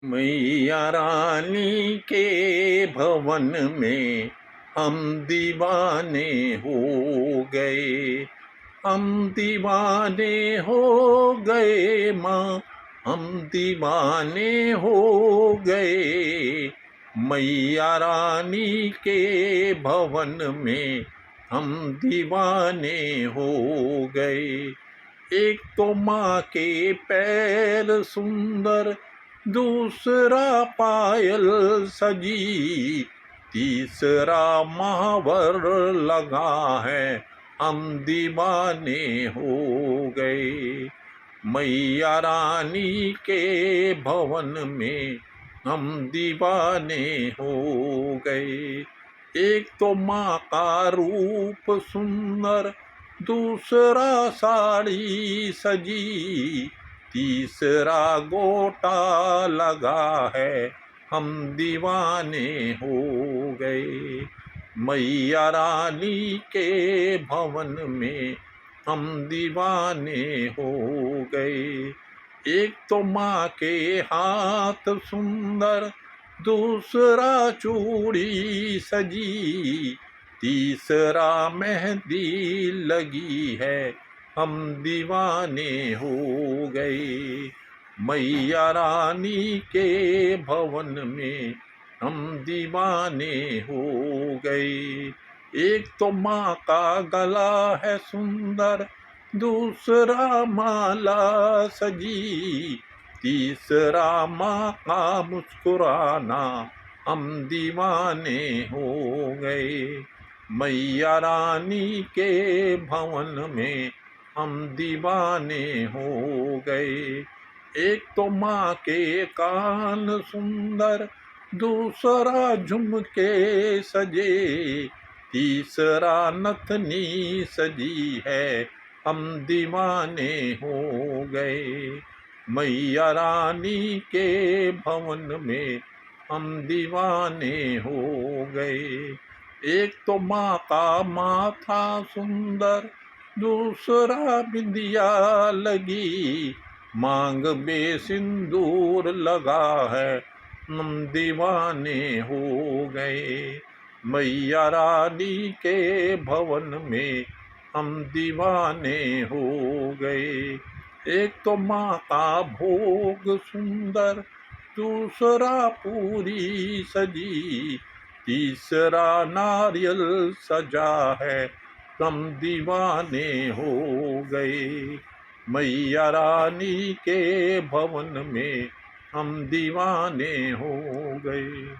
मैया रानी के भवन में हम दीवाने हो गए। हम दीवाने हो गए माँ, हम दीवाने हो गए। मैया रानी के भवन में हम दीवाने हो गए। एक तो माँ के पैर सुंदर, दूसरा पायल सजी, तीसरा महावर लगा है, हम दीवाने हो गए। मैया रानी के भवन में हम दीवाने हो गए। एक तो माँ का रूप सुंदर, दूसरा साड़ी सजी, तीसरा गोटा लगा है, हम दीवाने हो गए। मैया रानी के भवन में हम दीवाने हो गए। एक तो माँ के हाथ सुंदर, दूसरा चूड़ी सजी, तीसरा मेहंदी लगी है, हम दीवाने हो गए। मैया रानी के भवन में हम दीवाने हो गए। एक तो माँ का गला है सुंदर, दूसरा माला सजी, तीसरा माँ का मुस्कुराना, हम दीवाने हो गए। मैया रानी के भवन में हम दीवाने हो गए। एक तो माँ के कान सुंदर, दूसरा झुमके सजे, तीसरा नथनी सजी है, हम दीवाने हो गए। मैया रानी के भवन में हम दीवाने हो गए। एक तो माँ का माथा सुंदर, दूसरा बिंदिया लगी, मांग में सिंदूर लगा है, हम दीवाने हो गए। मैया रानी के भवन में हम दीवाने हो गए। एक तो माँ का भोग सुंदर, दूसरा पूरी सजी, तीसरा नारियल सजा है, हम दीवाने हो गए। मैया रानी के भवन में हम दीवाने हो गए।